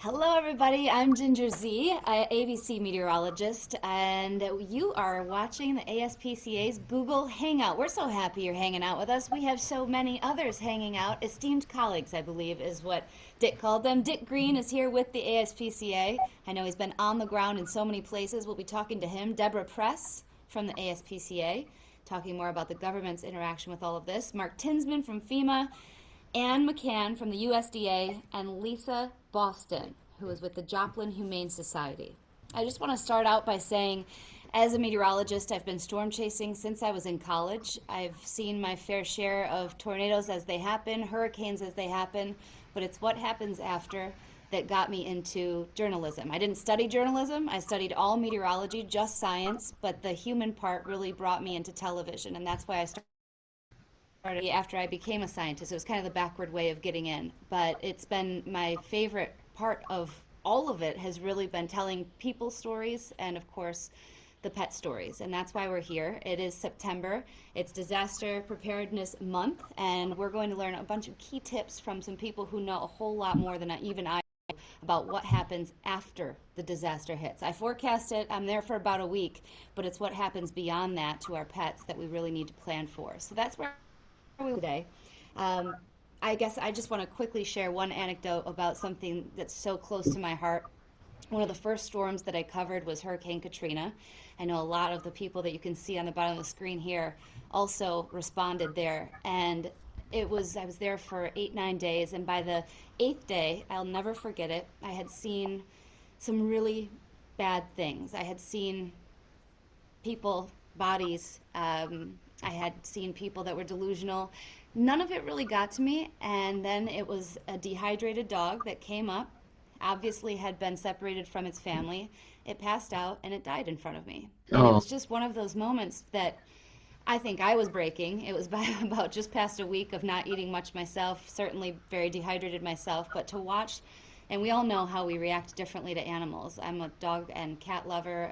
Hello, everybody. I'm Ginger Z, ABC meteorologist, and you are watching the ASPCA's Google Hangout. We're so happy you're hanging out with us. We have so many others hanging out. Esteemed colleagues, I believe, is what Dick called them. Dick Green is here with the ASPCA. I know he's been on the ground in so many places. We'll be talking to him. Deborah Press from the ASPCA, talking more about the government's interaction with all of this. Mark Tinsman from FEMA. Ann McCann from the USDA, and Lysa Boston, who is with the Joplin Humane Society. I just want to start out by saying, as a meteorologist, I've been storm chasing since I was in college. I've seen my fair share of tornadoes as they happen, hurricanes as they happen, but it's what happens after that got me into journalism. I didn't study journalism. I studied all meteorology, just science, but the human part really brought me into television, and that's why I started after I became a scientist. It was kind of the backward way of getting in, but it's been my favorite part of all of it has really been telling people stories and, of course, the pet stories. And that's why we're here. It is September. It's Disaster Preparedness Month, and we're going to learn a bunch of key tips from some people who know a whole lot more than even I about what happens after the disaster hits. I forecast it. I'm there for about a week, but it's what happens beyond that to our pets that we really need to plan for. So that's where today. I guess I just want to quickly share one anecdote about something that's so close to my heart. One of the first storms that I covered was Hurricane Katrina. I know a lot of the people that you can see on the bottom of the screen here also responded there. And I was there for 8-9 days, and by the 8th day, I'll never forget it, I had seen some really bad things. I had seen people, bodies, I had seen people that were delusional. None of it really got to me, and then it was a dehydrated dog that came up, obviously had been separated from its family. It passed out, and it died in front of me. And it Oh, was just one of those moments that I think I was breaking. It was by about just past a week of not eating much myself, certainly very dehydrated myself, but to watch, and we all know how we react differently to animals. I'm a dog and cat lover,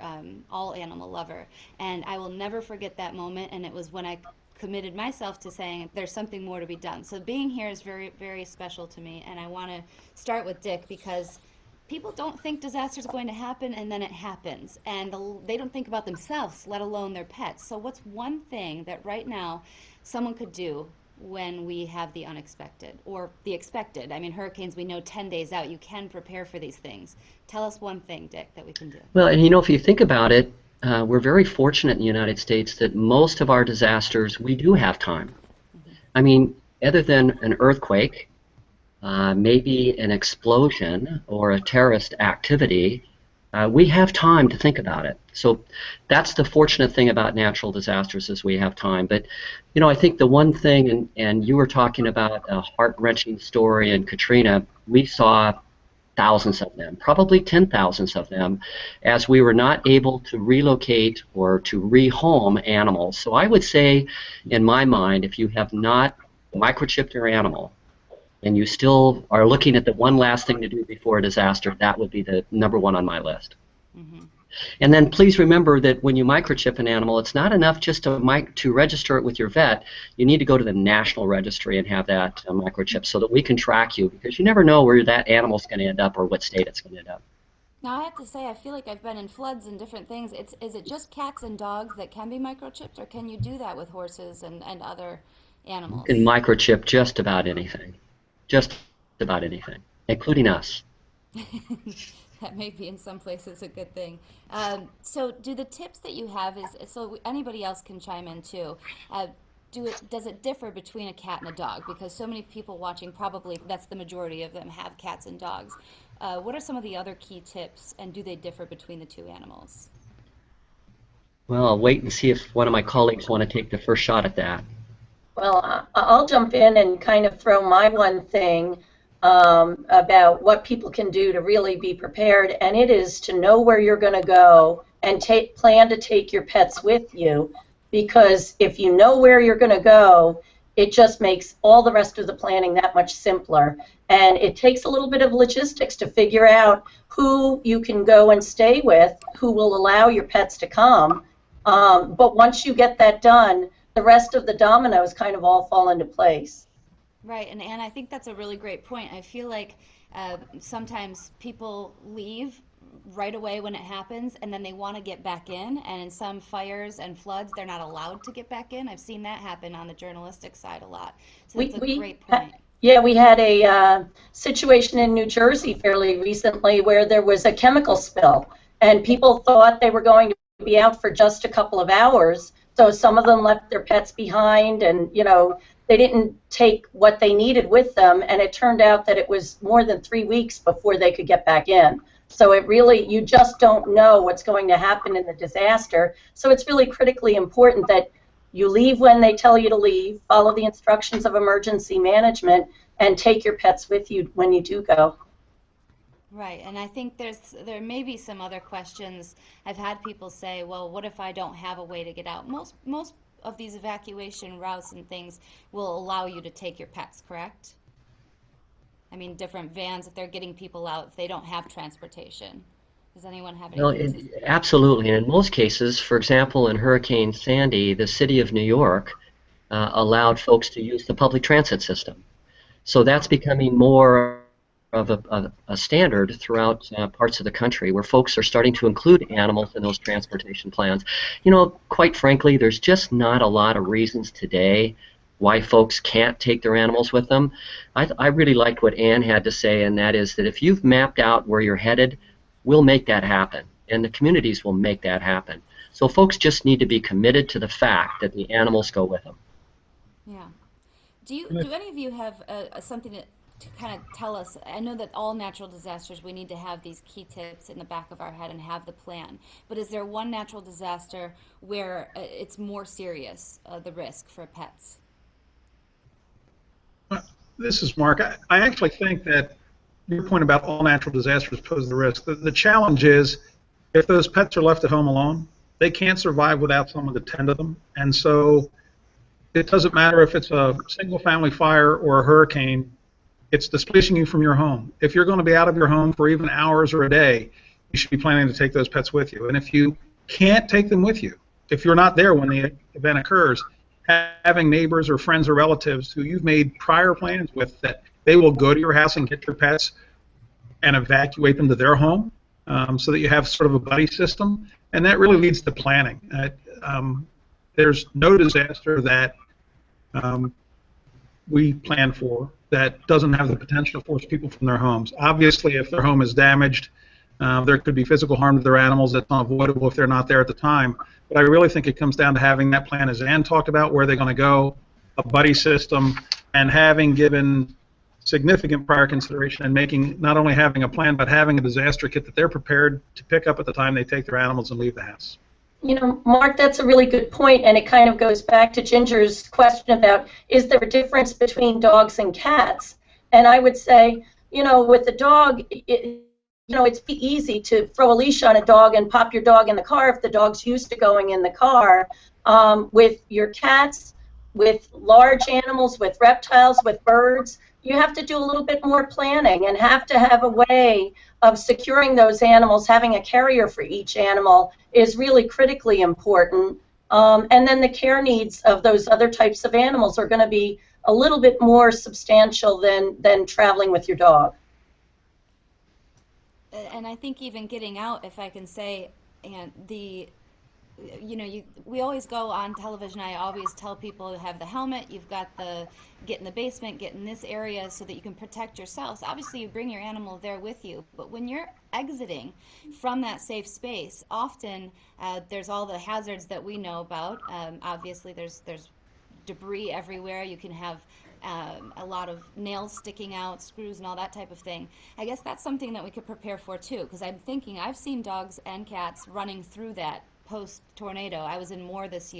all animal lover, and I will never forget that moment, and it was when I committed myself to saying there's something more to be done. So being here is very, very special to me, and I want to start with Dick because people don't think disaster is going to happen, and then it happens, and they don't think about themselves, let alone their pets. So what's one thing that right now someone could do when we have the unexpected or the expected? I mean, hurricanes, we know 10 days out, you can prepare for these things. Tell us one thing, Dick, that we can do. well, and if you think about it, we're very fortunate in the United States that most of our disasters, we do have time. Mm-hmm. I mean, other than an earthquake, maybe an explosion or a terrorist activity, we have time to think about it. So that's the fortunate thing about natural disasters is we have time. But, I think the one thing, and you were talking about a heart-wrenching story in Katrina, we saw thousands of them, probably 10,000s of them, as we were not able to relocate or to rehome animals. So I would say, in my mind, if you have not microchipped your animal and you still are looking at the one last thing to do before a disaster, that would be the number one on my list. Mm-hmm. And then please remember that when you microchip an animal, it's not enough just to register it with your vet. You need to go to the National Registry and have that microchip so that we can track you, because you never know where that animal's going to end up or what state it's going to end up. Now, I have to say, I feel like I've been in floods and different things. Is it just cats and dogs that can be microchipped, or can you do that with horses and other You can animals? microchip just about anything, including us. That may be in some places a good thing. So, do the tips that you have is so anybody else can chime in too? Does it differ between a cat and a dog? Because so many people watching, probably that's the majority of them, have cats and dogs. What are some of the other key tips, and do they differ between the two animals? Well, I'll wait and see if one of my colleagues want to take the first shot at that. Well, I'll jump in and kind of throw my one thing about what people can do to really be prepared, and it is to know where you're going to go and plan to take your pets with you, because if you know where you're going to go, it just makes all the rest of the planning that much simpler. And it takes a little bit of logistics to figure out who you can go and stay with, who will allow your pets to come. But once you get that done, the rest of the dominoes kind of all fall into place. Right, and I think that's a really great point. I feel like Sometimes people leave right away when it happens, and then they want to get back in, and in some fires and floods they're not allowed to get back in. I've seen that happen on the journalistic side a lot, so that's a great point. Yeah, we had a situation in New Jersey fairly recently where there was a chemical spill, and people thought they were going to be out for just a couple of hours, so some of them left their pets behind, and they didn't take what they needed with them, and it turned out that it was more than 3 weeks before they could get back in. So it really, you just don't know what's going to happen in the disaster. So it's really critically important that you leave when they tell you to leave, follow the instructions of emergency management, and take your pets with you when you do go. Right, and I think there may be some other questions. I've had people say, well, what if I don't have a way to get out? Most of these evacuation routes and things will allow you to take your pets, correct? I mean, different vans, if they're getting people out, if they don't have transportation. Does anyone have Well, any? absolutely. And in most cases, for example, in Hurricane Sandy, the city of New York allowed folks to use the public transit system. So that's becoming more of a standard throughout parts of the country where folks are starting to include animals in those transportation plans. Quite frankly, there's just not a lot of reasons today why folks can't take their animals with them. I really liked what Ann had to say, and that is that if you've mapped out where you're headed, we'll make that happen, and the communities will make that happen. So folks just need to be committed to the fact that the animals go with them. Yeah. Do any of you have something to kind of tell us? I know that all natural disasters, we need to have these key tips in the back of our head and have the plan. But is there one natural disaster where it's more serious, the risk for pets? This is Mark. I actually think that your point about all natural disasters pose the risk. The challenge is if those pets are left at home alone, they can't survive without someone to tend to them. And so it doesn't matter if it's a single family fire or a hurricane, it's displacing you from your home. If you're going to be out of your home for even hours or a day, you should be planning to take those pets with you. And if you can't take them with you, if you're not there when the event occurs, having neighbors or friends or relatives who you've made prior plans with that they will go to your house and get your pets and evacuate them to their home so that you have sort of a buddy system. And that really leads to planning. There's no disaster that we plan for that doesn't have the potential to force people from their homes. Obviously, if their home is damaged, there could be physical harm to their animals that's unavoidable if they're not there at the time. But I really think it comes down to having that plan, as Ann talked about, where they're going to go, a buddy system, and having given significant prior consideration and making not only having a plan, but having a disaster kit that they're prepared to pick up at the time they take their animals and leave the house. Mark, that's a really good point, and it kind of goes back to Ginger's question about, is there a difference between dogs and cats? And I would say, with the dog, it's easy to throw a leash on a dog and pop your dog in the car if the dog's used to going in the car. With your cats, with large animals, with reptiles, with birds, you have to do a little bit more planning and have to have a way of securing those animals. Having a carrier for each animal is really critically important. And then the care needs of those other types of animals are going to be a little bit more substantial than traveling with your dog. And I think even getting out, if I can say, and we always go on television. I always tell people to have the helmet. You've got get in the basement, get in this area so that you can protect yourselves. Obviously, you bring your animal there with you, but when you're exiting from that safe space, often there's all the hazards that we know about. Obviously, there's debris everywhere. You can have a lot of nails sticking out, screws and all that type of thing. I guess that's something that we could prepare for too, because I'm thinking I've seen dogs and cats running through that post-tornado. I was in Moore this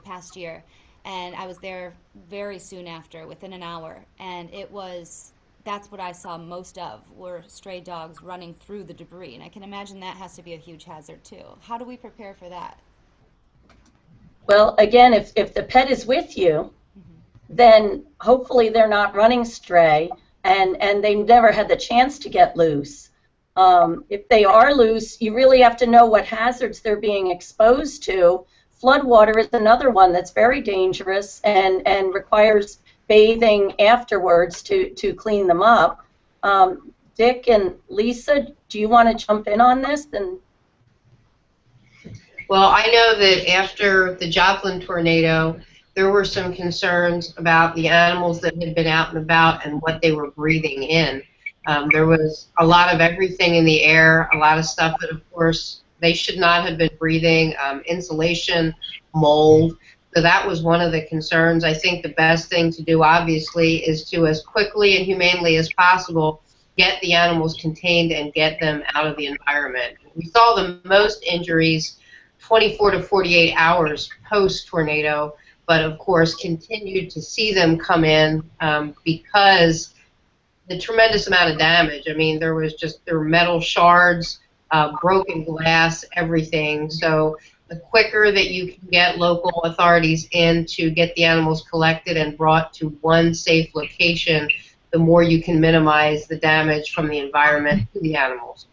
past year, and I was there very soon after, within an hour, and that's what I saw most of, were stray dogs running through the debris, and I can imagine that has to be a huge hazard too. How do we prepare for that? Well, again, if the pet is with you, then hopefully they're not running stray, and they never had the chance to get loose. If they are loose, you really have to know what hazards they're being exposed to. Floodwater is another one that's very dangerous and requires bathing afterwards to clean them up. Dick and Lysa, do you want to jump in on this? Well, I know that after the Joplin tornado, there were some concerns about the animals that had been out and about and what they were breathing in. There was a lot of everything in the air, a lot of stuff that, of course, they should not have been breathing, insulation, mold. So that was one of the concerns. I think the best thing to do, obviously, is to, as quickly and humanely as possible, get the animals contained and get them out of the environment. We saw the most injuries 24 to 48 hours post-tornado, but of course continued to see them come in because the tremendous amount of damage. I mean, there were metal shards, broken glass, everything. So the quicker that you can get local authorities in to get the animals collected and brought to one safe location, the more you can minimize the damage from the environment to the animals.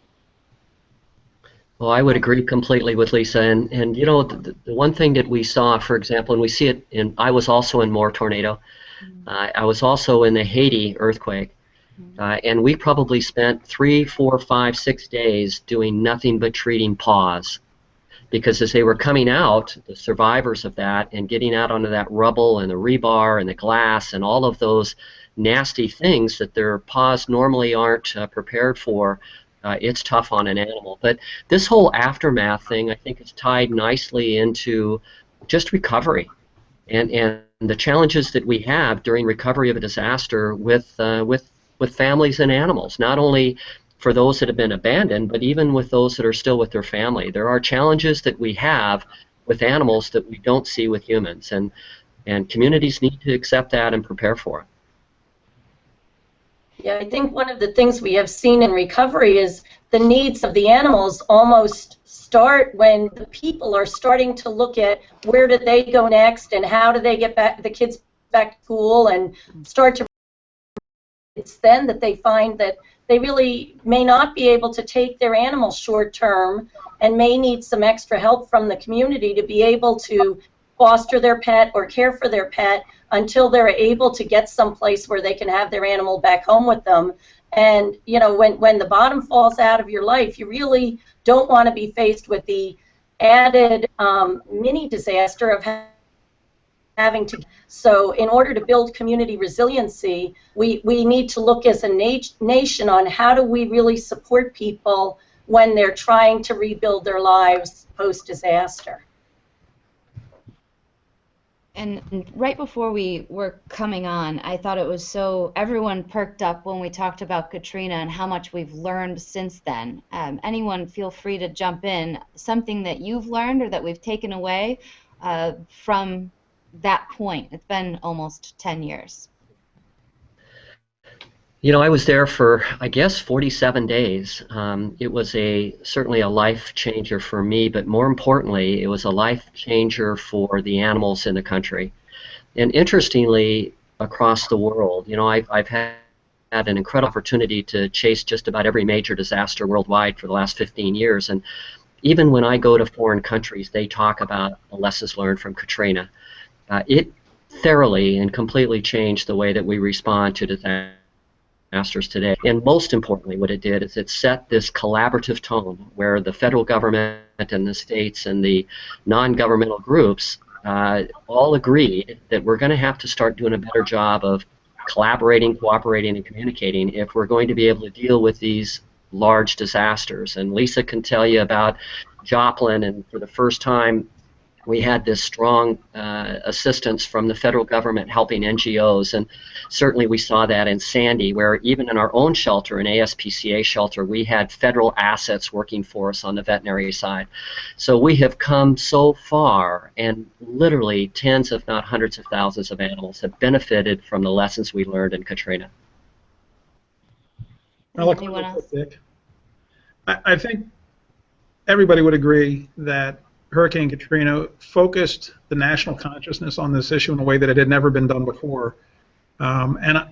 Well, I would agree completely with Lysa, and you know, the one thing that we saw, for example, and we see it in, I was also in Moore tornado, I was also in the Haiti earthquake, and we probably spent 3, 4, 5, 6 days doing nothing but treating paws, because as they were coming out, the survivors of that, and getting out onto that rubble and the rebar and the glass and all of those nasty things that their paws normally aren't prepared for, it's tough on an animal. But this whole aftermath thing, I think, is tied nicely into just recovery and the challenges that we have during recovery of a disaster with families and animals, not only for those that have been abandoned, but even with those that are still with their family. There are challenges that we have with animals that we don't see with humans, and communities need to accept that and prepare for it. Yeah, I think one of the things we have seen in recovery is the needs of the animals almost start when the people are starting to look at where do they go next and how do they get back the kids back to school and start to. It's then that they find that they really may not be able to take their animals short term and may need some extra help from the community to be able to foster their pet or care for their pet until they're able to get someplace where they can have their animal back home with them. And you know, when the bottom falls out of your life, you really don't want to be faced with the added mini disaster of having to. So in order to build community resiliency, we need to look as a nation on how do we really support people when they're trying to rebuild their lives post-disaster. And right before we were coming on, I thought it was so, everyone perked up when we talked about Katrina and how much we've learned since then. Anyone feel free to jump in, something that you've learned or that we've taken away from that point. It's been almost 10 years. You know, I was there for, I guess, 47 days. It was certainly a life changer for me, but more importantly, it was a life changer for the animals in the country. And interestingly, across the world, you know, I've had an incredible opportunity to chase just about every major disaster worldwide for the last 15 years. And even when I go to foreign countries, they talk about the lessons learned from Katrina. It thoroughly and completely changed the way that we respond to disasters today. And most importantly, what it did is it set this collaborative tone where the federal government and the states and the non-governmental groups all agreed that we're going to have to start doing a better job of collaborating, cooperating, and communicating if we're going to be able to deal with these large disasters. And Lysa can tell you about Joplin, and for the first time, we had this strong assistance from the federal government helping NGOs, and certainly we saw that in Sandy, where even in our own shelter, an ASPCA shelter, we had federal assets working for us on the veterinary side. So we have come so far, and literally tens, if not hundreds of thousands of animals have benefited from the lessons we learned in Katrina. Anyone else? I think everybody would agree that Hurricane Katrina focused the national consciousness on this issue in a way that it had never been done before. And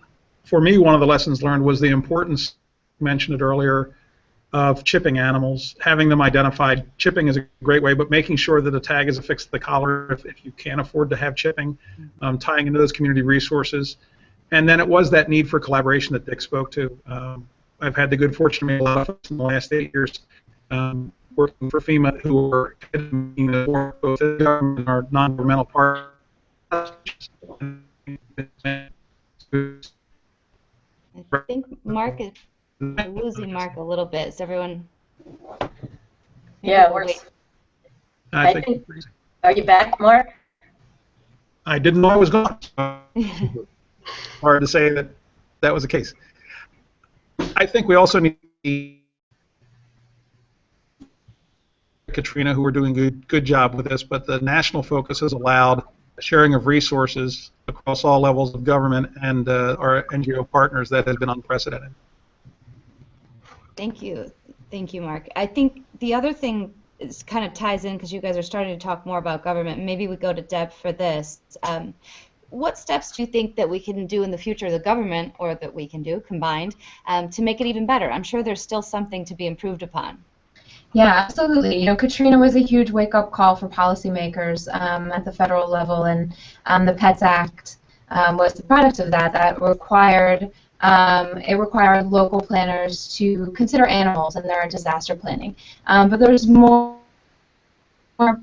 for me, one of the lessons learned was the importance, mentioned it earlier, of chipping animals, having them identified. Chipping is a great way, but making sure that a tag is affixed to the collar if you can't afford to have chipping, tying into those community resources. And then it was that need for collaboration that Dick spoke to. I've had the good fortune to meet a lot of folks in the last 8 years working for FEMA who are both the government and our non-governmental partners. I think Mark is we're losing Mark a little bit. Is everyone? Yeah, we'll wait. I think. Are you back, Mark? I didn't know I was gone. Hard to say that that was the case. I think we also need Katrina, who are doing a good job with this, but the national focus has allowed sharing of resources across all levels of government and our NGO partners that has been unprecedented. Thank you, Mark. I think the other thing is kind of ties in because you guys are starting to talk more about government. Maybe we go to Deb for this. What steps do you think that we can do in the future, the government, or that we can do combined, to make it even better? I'm sure there's still something to be improved upon. Yeah, absolutely. You know, Katrina was a huge wake-up call for policymakers at the federal level, and the PETS Act was the product of that. That required it required local planners to consider animals in their disaster planning. But there's more.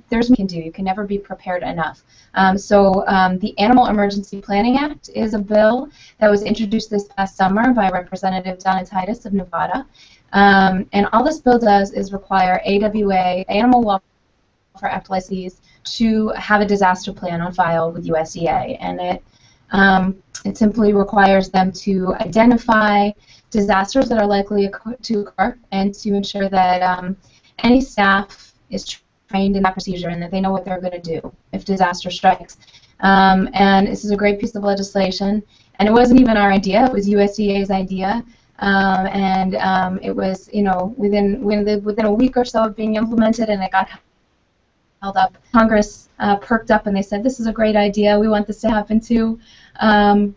There's more you can do. You can never be prepared enough. The Animal Emergency Planning Act is a bill that was introduced this past summer by Representative Donna Titus of Nevada. And all this bill does is require AWA, Animal Welfare Act licensees, to have a disaster plan on file with USDA. And it simply requires them to identify disasters that are likely to occur and to ensure that any staff is trained in that procedure and that they know what they're going to do if disaster strikes. And this is a great piece of legislation. And it wasn't even our idea; it was USDA's idea. It was, you know, within a week or so of being implemented, and it got held up. Congress perked up and they said, "This is a great idea. We want this to happen too." You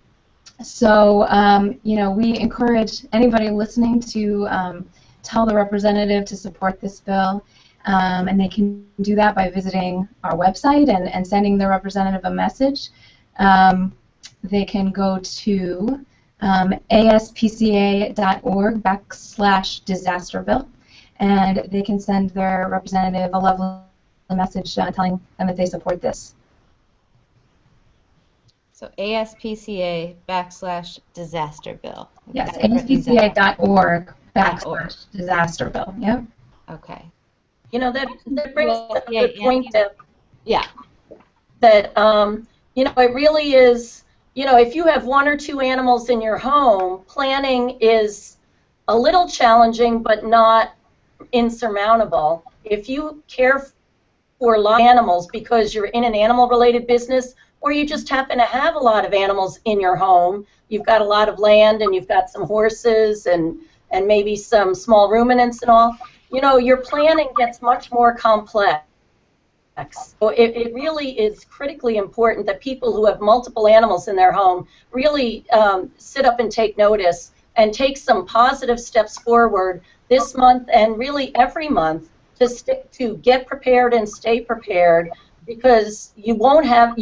know, we encourage anybody listening to tell the representative to support this bill. And they can do that by visiting our website and sending the representative a message. They can go to aspca.org/disaster bill, and they can send their representative a lovely message telling them that they support this. So ASPCA/disaster bill. Yes, aspca.org/disaster bill. Yep. Okay. You know, that brings up a good point that, yeah. That, you know, it really is, you know, if you have 1 or 2 animals in your home, planning is a little challenging but not insurmountable. If you care for a lot of animals because you're in an animal-related business, or you just happen to have a lot of animals in your home, you've got a lot of land and you've got some horses and maybe some small ruminants and all, you know, your planning gets much more complex. So it really is critically important that people who have multiple animals in their home really sit up and take notice and take some positive steps forward this month and really every month to get prepared and stay prepared, because you will have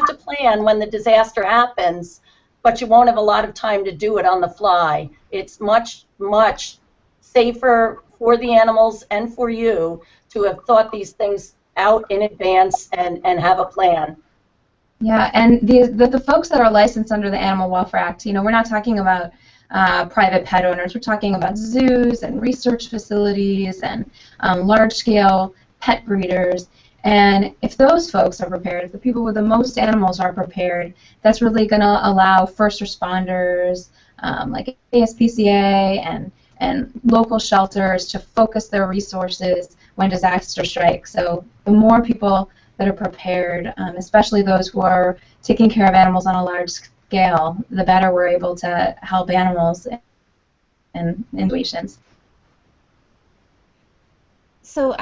to plan when the disaster happens, but you won't have a lot of time to do it on the fly. It's much, much safer for the animals and for you to have thought these things out in advance and have a plan. Yeah, and the folks that are licensed under the Animal Welfare Act, you know, we're not talking about private pet owners. We're talking about zoos and research facilities and large-scale pet breeders. And if those folks are prepared, if the people with the most animals are prepared, that's really going to allow first responders like ASPCA and local shelters to focus their resources when disaster strikes. So the more people that are prepared, especially those who are taking care of animals on a large scale, the better we're able to help animals in situations. So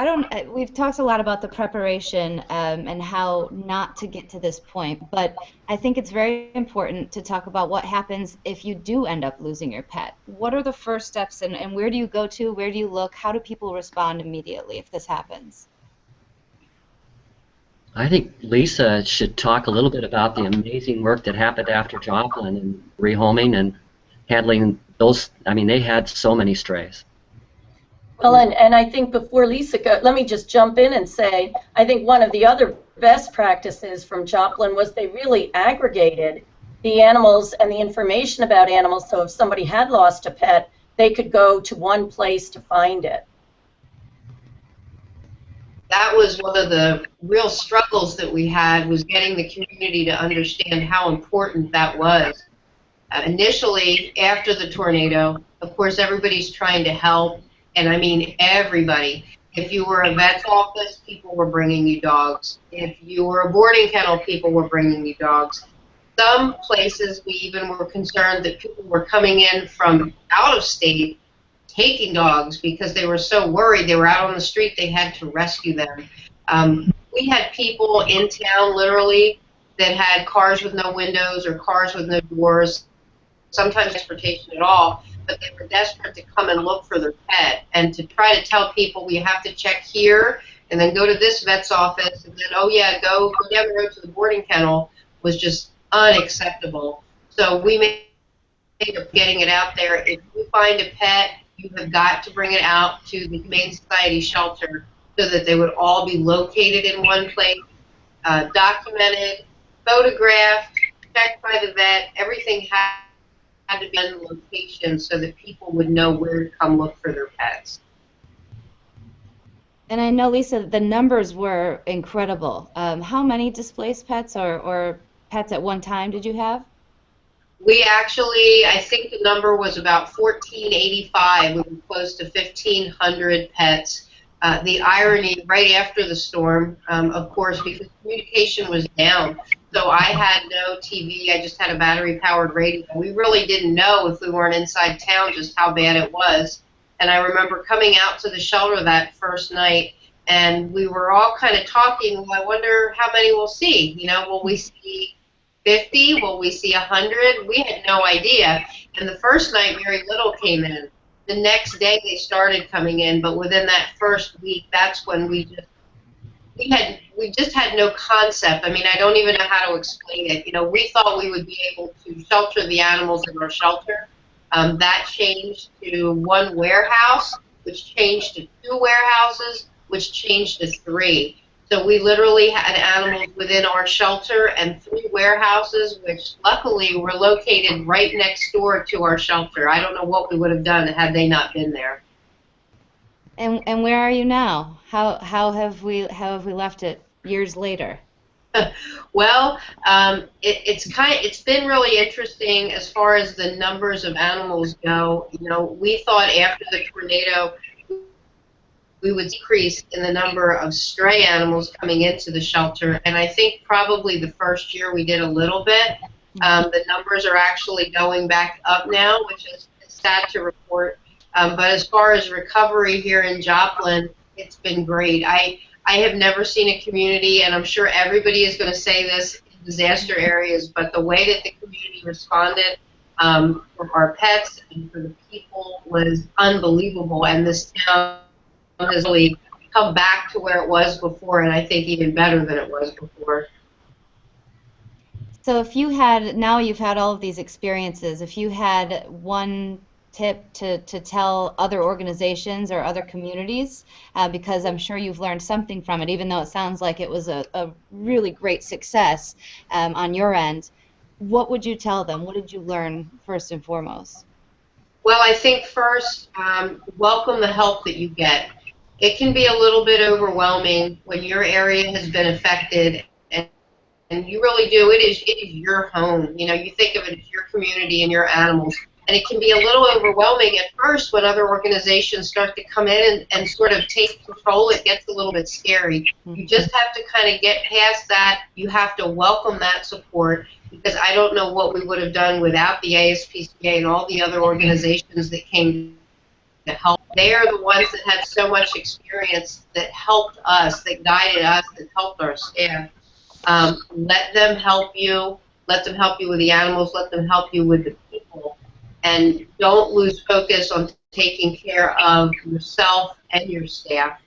we've talked a lot about the preparation and how not to get to this point, but I think it's very important to talk about what happens if you do end up losing your pet. What are the first steps, and where do you go to, where do you look, how do people respond immediately if this happens? I think Lysa should talk a little bit about the amazing work that happened after Joplin and rehoming and handling those. I mean, they had so many strays. Well, and I think before Lisa goes, let me just jump in and say, I think one of the other best practices from Joplin was they really aggregated the animals and the information about animals, so if somebody had lost a pet, they could go to one place to find it. That was one of the real struggles that we had, was getting the community to understand how important that was. Initially, after the tornado, of course, everybody's trying to help, and I mean everybody. If you were a vet's office, people were bringing you dogs. If you were a boarding kennel, people were bringing you dogs. Some places, we even were concerned that people were coming in from out of state taking dogs because they were so worried. They were out on the street, they had to rescue them. We had people in town, literally, that had cars with no windows or cars with no doors, sometimes transportation at all, but they were desperate to come and look for their pet, and to try to tell people, we have to check here and then go to this vet's office, and then, oh yeah, go down the road to the boarding kennel, was just unacceptable. So we made of getting it out there. If you find a pet, you have got to bring it out to the Humane Society shelter so that they would all be located in one place, documented, photographed, checked by the vet. Everything had to be in location so that people would know where to come look for their pets. And I know, Lysa, the numbers were incredible. How many displaced pets or pets at one time did you have? We actually, I think the number was about 1,485. We were close to 1,500 pets. The irony, right after the storm, of course, because communication was down. So I had no TV. I just had a battery-powered radio. We really didn't know, if we weren't inside town, just how bad it was. And I remember coming out to the shelter that first night, and we were all kind of talking, well, I wonder how many we'll see. You know, will we see 50? Will we see 100? We had no idea. And the first night, very little came in. The next day, they started coming in, but within that first week, that's when we just had no concept. I mean, I don't even know how to explain it. You know, we thought we would be able to shelter the animals in our shelter. That changed to one warehouse, which changed to 2 warehouses, which changed to 3. So we literally had animals within our shelter and 3 warehouses, which luckily were located right next door to our shelter. I don't know what we would have done had they not been there. And where are you now? How have we left it years later? Well, it's been really interesting as far as the numbers of animals go. You know, we thought after the tornado we would decrease in the number of stray animals coming into the shelter, and I think probably the first year we did a little bit. The numbers are actually going back up now, which is sad to report. But as far as recovery here in Joplin, it's been great. I have never seen a community, and I'm sure everybody is going to say this in disaster areas, but the way that the community responded for our pets and for the people was unbelievable, and this town has really come back to where it was before, and I think even better than it was before. So if you had, now you've had all of these experiences, if you had one tip to tell other organizations or other communities, because I'm sure you've learned something from it, even though it sounds like it was a really great success on your end, what would you tell them? What did you learn first and foremost? Well, I think first, welcome the help that you get. It can be a little bit overwhelming when your area has been affected, and you really do. It is your home. You know, you think of it as your community and your animals. And it can be a little overwhelming at first when other organizations start to come in and sort of take control. It gets a little bit scary. You just have to kind of get past that. You have to welcome that support, because I don't know what we would have done without the ASPCA and all the other organizations that came to help. They are the ones that had so much experience, that helped us, that guided us, that helped our staff. Let them help you. Let them help you with the animals. Let them help you with the people. And don't lose focus on taking care of yourself and your staff.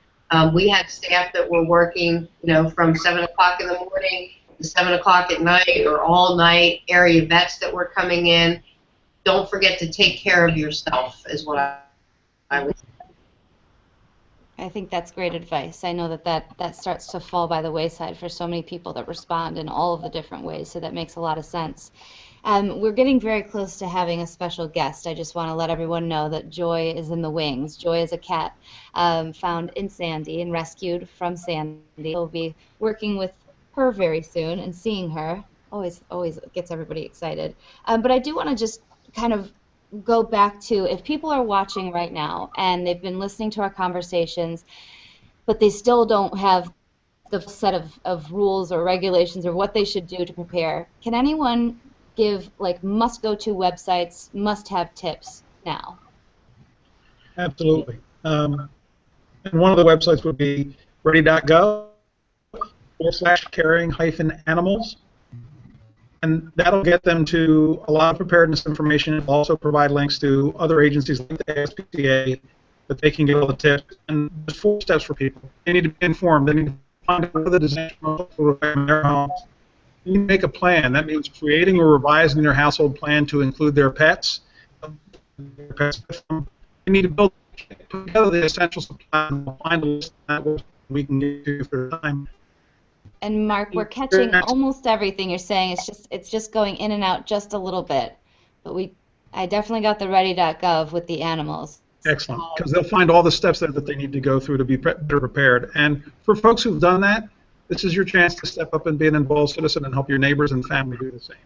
We had staff that were working, from 7 o'clock in the morning to 7 o'clock at night or all night, area vets that were coming in. Don't forget to take care of yourself is what I would say. I think that's great advice. I know that starts to fall by the wayside for so many people that respond in all of the different ways, so that makes a lot of sense. We're getting very close to having a special guest. I just want to let everyone know that Joy is in the wings. Joy is a cat found in Sandy and rescued from Sandy. We'll be working with her very soon and seeing her. Always gets everybody excited. But I do want to just kind of go back to, if people are watching right now and they've been listening to our conversations, but they still don't have the set of rules or regulations or what they should do to prepare, can anyone give must-go-to websites, must-have tips now? Absolutely. And one of the websites would be ready.gov/caring-animals. And that'll get them to a lot of preparedness information. It'll also provide links to other agencies like the ASPCA that they can get all the tips. And there's 4 steps for people. They need to be informed. They need to find out where the disaster will affect their homes. You need to make a plan. That means creating or revising their household plan to include their pets. You need to put together the essential supplies and find a list that we can get to for time. And Mark, we're catching almost everything you're saying. It's just going in and out just a little bit. But I definitely got the ready.gov with the animals. Excellent, because they'll find all the steps there that they need to go through to be better prepared. And for folks who've done that, this is your chance to step up and be an involved citizen and help your neighbors and family do the same.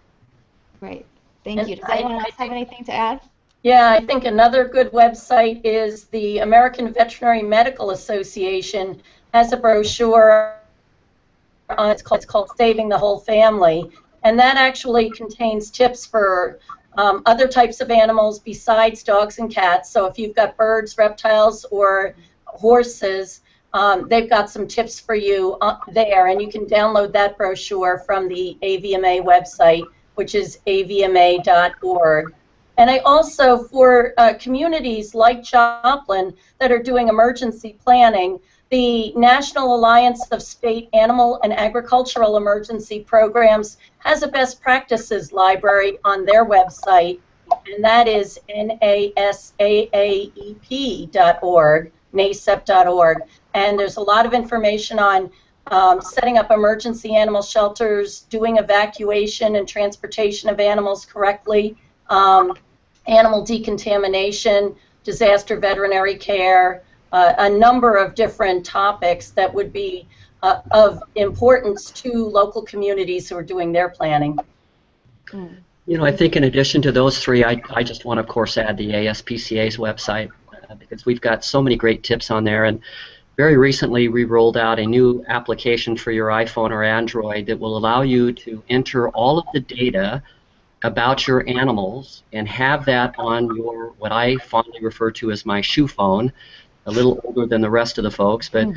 Great. Thank you. Does anyone else have anything to add? Yeah, I think another good website is the American Veterinary Medical Association has a brochure on it's called Saving the Whole Family, and that actually contains tips for other types of animals besides dogs and cats. So if you've got birds, reptiles, or horses, they've got some tips for you there, and you can download that brochure from the AVMA website, which is avma.org. And I also, for communities like Joplin that are doing emergency planning, the National Alliance of State Animal and Agricultural Emergency Programs has a best practices library on their website, and that is nasaep.org, nasep.org. And there's a lot of information on setting up emergency animal shelters, doing evacuation and transportation of animals correctly, animal decontamination, disaster veterinary care, a number of different topics that would be of importance to local communities who are doing their planning. I think in addition to those 3, I just want to, of course, add the ASPCA's website because we've got so many great tips on there. And very recently, we rolled out a new application for your iPhone or Android that will allow you to enter all of the data about your animals and have that on your, what I fondly refer to as my shoe phone, a little older than the rest of the folks, but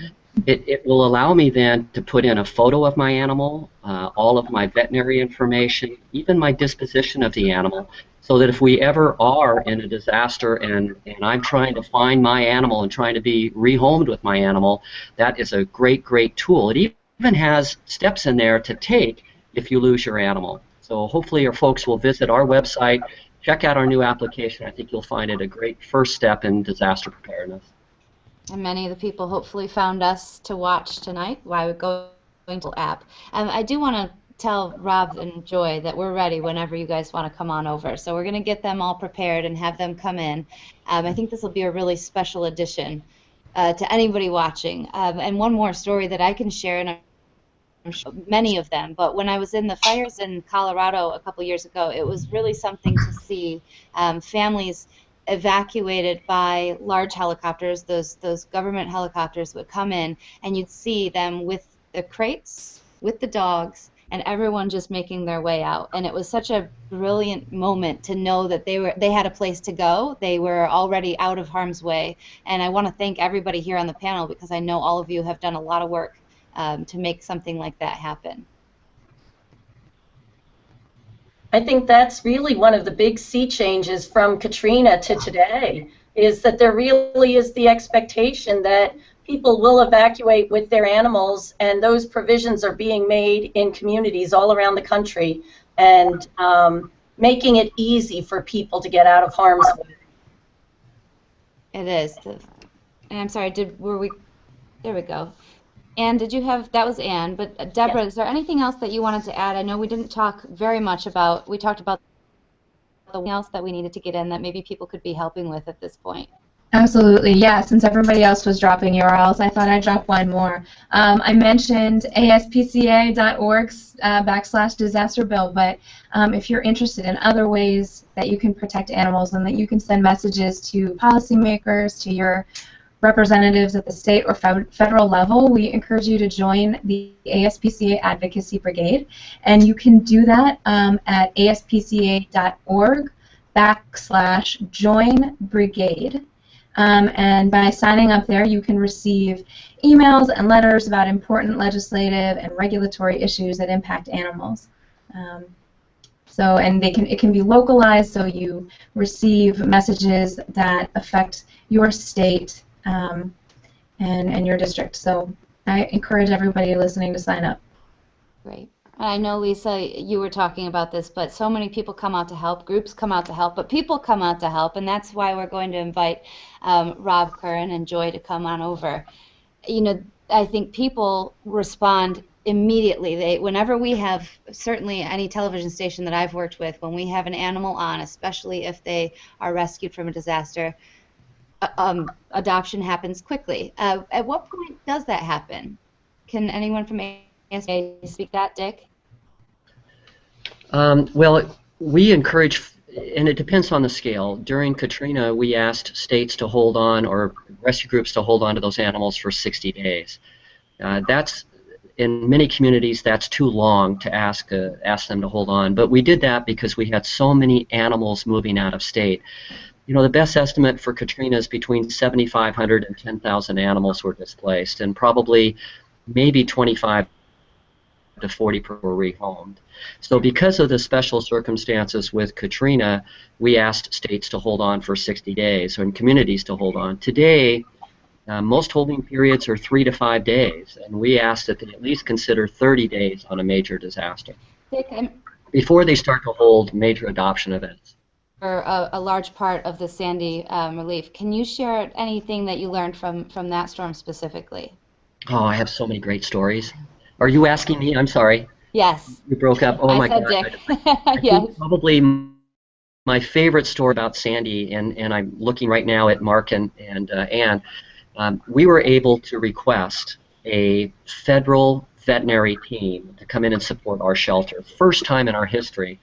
it will allow me then to put in a photo of my animal, all of my veterinary information, even my disposition of the animal, so that if we ever are in a disaster and I'm trying to find my animal and trying to be rehomed with my animal, that is a great, great tool. It even has steps in there to take if you lose your animal. So hopefully your folks will visit our website, check out our new application. I think you'll find it a great first step in disaster preparedness. And many of the people hopefully found us to watch tonight while we're going to the app. I do want to tell Rob and Joy that we're ready whenever you guys want to come on over. So we're going to get them all prepared and have them come in. I think this will be a really special addition to anybody watching. And one more story that I can share, and I'm sure many of them, but when I was in the fires in Colorado a couple years ago, it was really something to see families evacuated by large helicopters. Those government helicopters would come in, and you'd see them with the crates, with the dogs, and everyone just making their way out. And it was such a brilliant moment to know that they had a place to go. They were already out of harm's way. And I want to thank everybody here on the panel, because I know all of you have done a lot of work to make something like that happen. I think that's really one of the big sea changes from Katrina to today, is that there really is the expectation that people will evacuate with their animals, and those provisions are being made in communities all around the country, and making it easy for people to get out of harm's way. It is. And I'm sorry, there we go. Anne, did you have, that was Anne, but Deborah, Yes. is there anything else that you wanted to add? I know we didn't talk very much about, we talked about something else that we needed to get in that maybe people could be helping with at this point. Absolutely, yeah. Since everybody else was dropping URLs, I thought I'd drop one more. I mentioned ASPCA.org /disaster bill, but if you're interested in other ways that you can protect animals and that you can send messages to policymakers, to your representatives at the state or federal level, we encourage you to join the ASPCA Advocacy Brigade, and you can do that at aspca.org /join brigade. And by signing up there, you can receive emails and letters about important legislative and regulatory issues that impact animals. And it can be localized, so you receive messages that affect your state and your district. So I encourage everybody listening to sign up. Great. I know, Lysa, you were talking about this, but so many people come out to help, groups come out to help, but people come out to help, and that's why we're going to invite Rob, Curran, and Joy to come on over. You know, I think people respond immediately. Whenever we have, certainly any television station that I've worked with, when we have an animal on, especially if they are rescued from a disaster, adoption happens quickly. At what point does that happen? Can anyone from ASPCA speak that, Dick? Well, we encourage, and it depends on the scale. During Katrina, we asked states to hold on, or rescue groups to hold on to those animals for 60 days. That's, in many communities, that's too long to ask them to hold on. But we did that because we had so many animals moving out of state. You know, the best estimate for Katrina is between 7,500 and 10,000 animals were displaced, and probably maybe 25 to 40 were rehomed. So because of the special circumstances with Katrina, we asked states to hold on for 60 days, and communities to hold on. Today, most holding periods are 3 to 5 days, and we asked that they at least consider 30 days on a major disaster before they start to hold major adoption events. For a large part of the Sandy relief, can you share anything that you learned from that storm specifically? Oh, I have so many great stories. Are you asking me? I'm sorry. Yes. You broke up. Oh my God. Dick. I Yes. think probably my favorite story about Sandy, and I'm looking right now at Mark and Anne. We were able to request a federal veterinary team to come in and support our shelter. First time in our history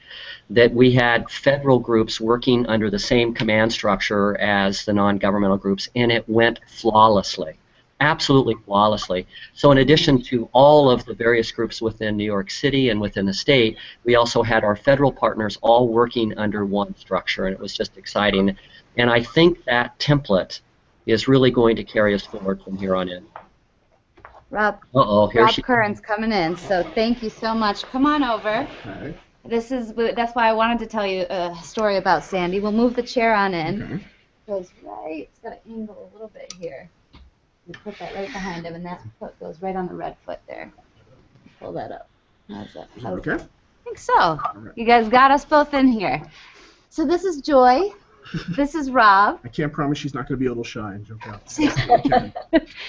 that we had federal groups working under the same command structure as the non-governmental groups, and it went flawlessly. Absolutely flawlessly. So in addition to all of the various groups within New York City and within the state, we also had our federal partners all working under one structure, and it was just exciting. And I think that template is really going to carry us forward from here on in. Rob Rob Curran's coming in, so thank you so much. Come on over. Okay. That's why I wanted to tell you a story about Sandy. We'll move the chair on in. Okay. It's got to angle a little bit here. You put that right behind him, and that foot goes right on the red foot there. Pull that up. How's that? Is that okay? I think so. You guys got us both in here. So this is Joy. This is Rob. I can't promise she's not going to be a little shy and joke out.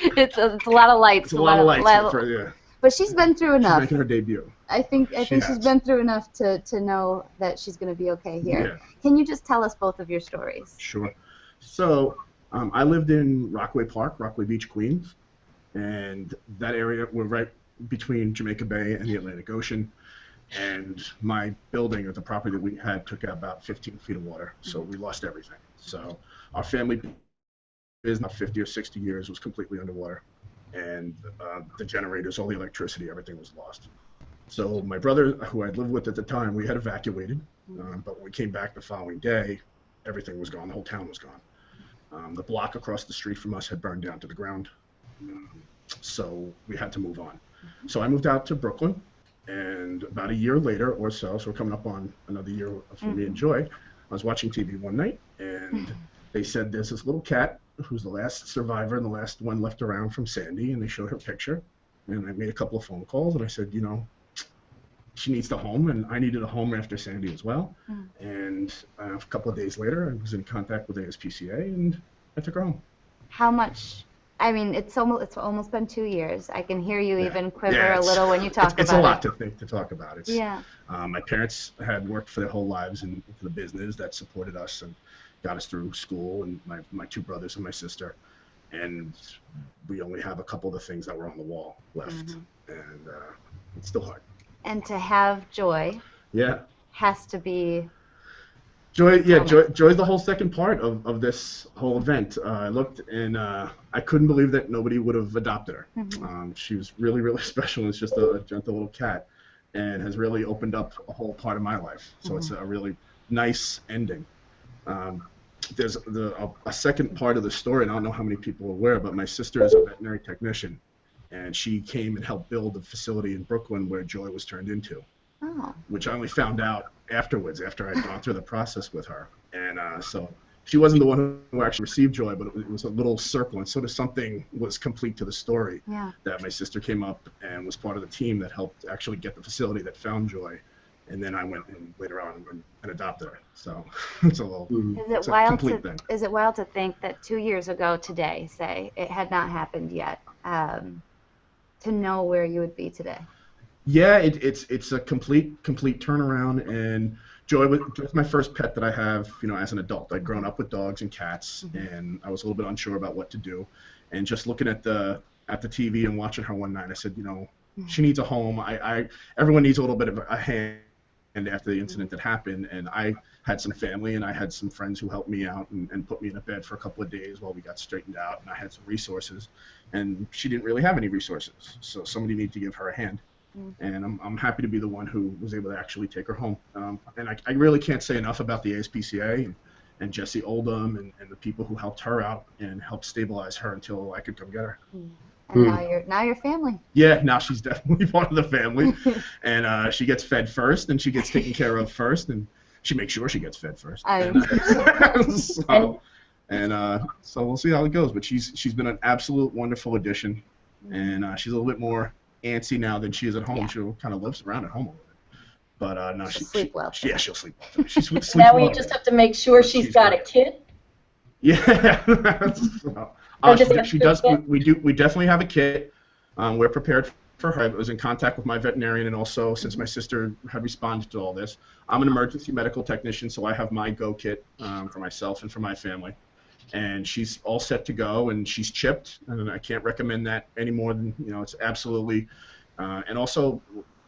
It's a lot of lights. It's a lot of lights. Yeah. But she's been through enough. She's making her debut. I think she's been through enough to know that she's going to be okay here. Yeah. Can you just tell us both of your stories? Sure. So I lived in Rockaway Park, Rockaway Beach, Queens, and that area, we're right between Jamaica Bay and the Atlantic Ocean. And my building, or the property that we had, took out about 15 feet of water, so we lost everything. So our family business, 50 or 60 years, was completely underwater, and the generators, all the electricity, everything was lost. So my brother, who I'd lived with at the time, we had evacuated, but when we came back the following day, everything was gone. The whole town was gone. The block across the street from us had burned down to the ground, so we had to move on. So I moved out to Brooklyn. And about a year later or so we're coming up on another year for me and Joy, I was watching TV one night, and they said there's this little cat who's the last survivor and the last one left around from Sandy, and they showed her picture. And I made a couple of phone calls, and I said, she needs the home, and I needed a home after Sandy as well. And a couple of days later, I was in contact with ASPCA, and I took her home. How much? I mean, it's almost been 2 years. I can hear you even quiver Yeah, a little when you talk about it. It's a lot to talk about. It's, yeah. My parents had worked for their whole lives in the business that supported us and got us through school, and my two brothers and my sister. And we only have a couple of the things that were on the wall left. And it's still hard. And to have joy has to be... Joy's the whole second part of this whole event. I looked, and I couldn't believe that nobody would have adopted her. She was really, really special. It's just a gentle little cat, and has really opened up a whole part of my life. So it's a really nice ending. There's a second part of the story, and I don't know how many people are aware, but my sister is a veterinary technician, and she came and helped build the facility in Brooklyn where Joy was turned into. Which I only found out afterwards, after I'd gone through the process with her. And so she wasn't the one who actually received Joy, but it was a little circle, and sort of something was complete to the story. That my sister came up and was part of the team that helped actually get the facility that found Joy. And then I went and later on and adopted her. So it's a little complete thing. Is it wild to think that 2 years ago today, say, it had not happened yet, to know where you would be today? Yeah, it's a complete turnaround, and Joy was my first pet that I have, as an adult. I'd grown up with dogs and cats, and I was a little bit unsure about what to do. And just looking at the TV and watching her one night, I said, she needs a home. Everyone needs a little bit of a hand after the incident that happened, and I had some family, and I had some friends who helped me out and put me in a bed for a couple of days while we got straightened out, and I had some resources, and she didn't really have any resources, so somebody needed to give her a hand. And I'm happy to be the one who was able to actually take her home. And I really can't say enough about the ASPCA and Jesse Oldham and the people who helped her out and helped stabilize her until I could come get her. And now you're family. Yeah, now she's definitely part of the family. And she gets fed first, and she gets taken care of first, and she makes sure she gets fed first. So we'll see how it goes. But she's been an absolute wonderful addition, and she's a little bit more antsy now than she is at home. Yeah. She kind of lives around at home a little bit. But no, she'll sleep well. Yeah, she'll sleep well. She sleeps now we well. just have to make sure she's got a kid. Yeah. She does. We definitely have a kit. We're prepared for her. I was in contact with my veterinarian, and also since my sister had responded to all this, I'm an emergency medical technician, so I have my go kit for myself and for my family. And she's all set to go, and she's chipped, and I can't recommend that any more than, it's absolutely, and also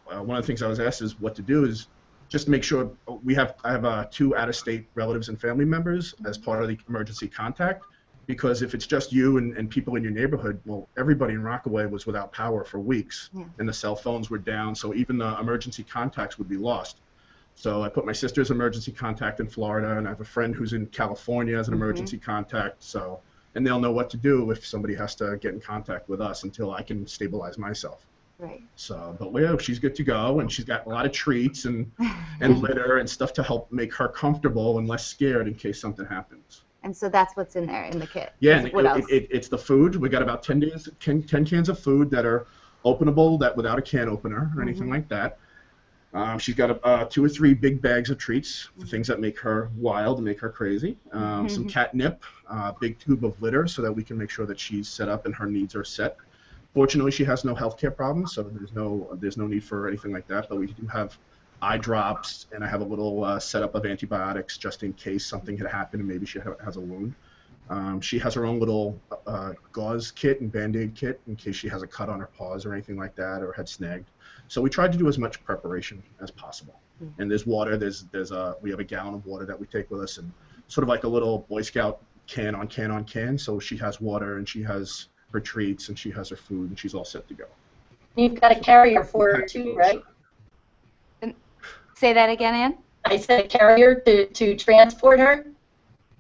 one of the things I was asked is what to do is just make sure I have 2 out-of-state relatives and family members as part of the emergency contact, because if it's just you and people in your neighborhood, well, everybody in Rockaway was without power for weeks, and the cell phones were down, so even the emergency contacts would be lost. So I put my sister's emergency contact in Florida, and I have a friend who's in California as an emergency contact. And they'll know what to do if somebody has to get in contact with us until I can stabilize myself. Right. But she's good to go, and she's got a lot of treats and litter and stuff to help make her comfortable and less scared in case something happens. And so that's what's in there in the kit. Yeah, and it's the food. We got about 10 cans of food that are openable, that without a can opener or anything like that. She's got 2 or 3 big bags of treats, things that make her wild and make her crazy. Some catnip, big tube of litter so that we can make sure that she's set up and her needs are set. Fortunately, she has no healthcare problems, so there's no need for anything like that. But we do have eye drops, and I have a little setup of antibiotics just in case something had happened and maybe she has a wound. She has her own little gauze kit and Band-Aid kit in case she has a cut on her paws or anything like that, or had snagged. So we tried to do as much preparation as possible. And there's water. We have a gallon of water that we take with us, and sort of like a little Boy Scout can on can. So she has water, and she has her treats, and she has her food, and she's all set to go. You've got a carrier for her too, right? Say that again, Ann? I said a carrier to transport her.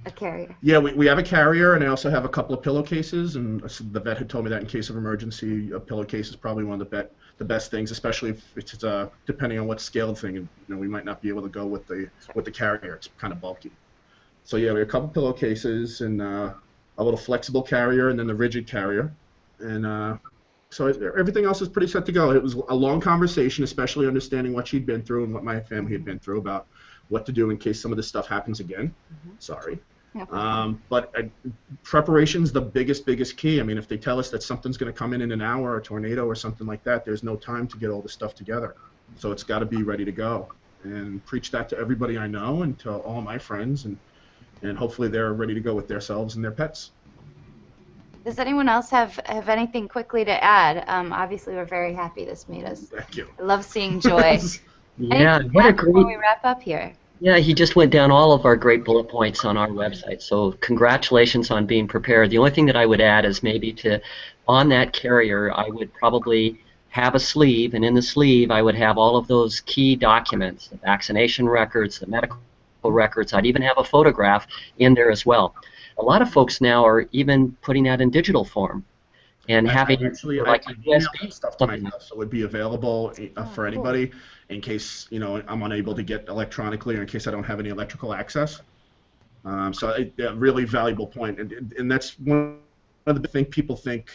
A carrier. Yeah, we have a carrier, and I also have a couple of pillowcases, and the vet had told me that in case of emergency, a pillowcase is probably one of the best things, especially if it's depending on what scaled thing, and we might not be able to go with the carrier. It's kind of bulky. So yeah, we have a couple pillowcases, and a little flexible carrier, and then the rigid carrier. And so everything else is pretty set to go. It was a long conversation, especially understanding what she'd been through and what my family had been through about what to do in case some of this stuff happens again. Sorry. But preparation's the biggest key. I mean, if they tell us that something's going to come in an hour, a tornado or something like that, there's no time to get all the stuff together. So it's got to be ready to go. And preach that to everybody I know and to all my friends, and hopefully they're ready to go with themselves and their pets. Does anyone else have anything quickly to add? Obviously, we're very happy this made us. Thank you. I love seeing joy. Yeah, Anything what a before we great. wrap up here? Yeah, he just went down all of our great bullet points on our website. So congratulations on being prepared. The only thing that I would add is maybe on that carrier, I would probably have a sleeve, and in the sleeve, I would have all of those key documents, the vaccination records, the medical records. I'd even have a photograph in there as well. A lot of folks now are even putting that in digital form and having actually like I USB stuff to myself, so it would be available for anybody in case I'm unable to get electronically or in case I don't have any electrical access. So a really valuable point, and that's one of the things people think.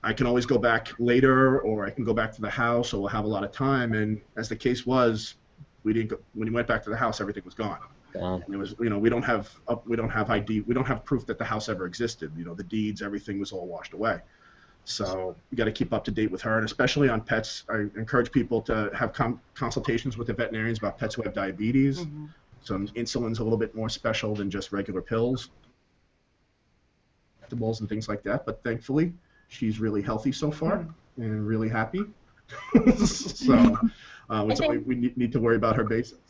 I can always go back later, or I can go back to the house, or we'll have a lot of time. And as the case was, we didn't go, when we went back to the house, everything was gone. And it was, we don't have ID, we don't have proof that the house ever existed. The deeds, everything was all washed away. So we got to keep up to date with her, and especially on pets. I encourage people to have consultations with the veterinarians about pets who have diabetes. So insulin's a little bit more special than just regular pills, and things like that. But thankfully, she's really healthy so far and really happy. So we need to worry about her basics.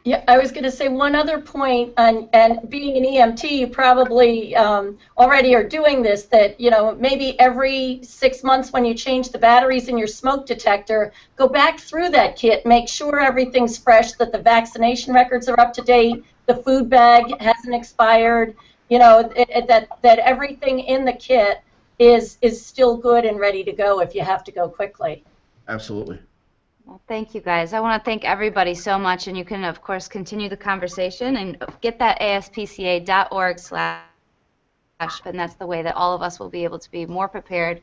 Yeah, I was going to say one other point, and being an EMT, you probably already are doing this, that, maybe every 6 months when you change the batteries in your smoke detector, go back through that kit, make sure everything's fresh, that the vaccination records are up to date, the food bag hasn't expired, that everything in the kit is still good and ready to go if you have to go quickly. Absolutely. Well, thank you, guys. I want to thank everybody so much, and you can, of course, continue the conversation and get that aspca.org/, and that's the way that all of us will be able to be more prepared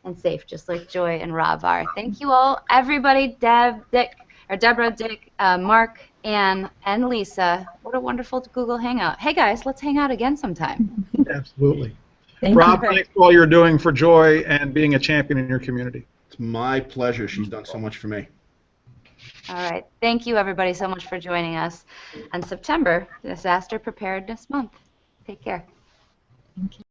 and safe, just like Joy and Rob are. Thank you all, everybody, Deborah, Dick, Mark, Ann, and Lisa. What a wonderful Google Hangout. Hey, guys, let's hang out again sometime. Absolutely. Thank Rob, you. thanks for all you're doing for Joy and being a champion in your community. It's my pleasure. She's done so much for me. All right. Thank you, everybody, so much for joining us on September Disaster Preparedness Month. Take care. Thank you.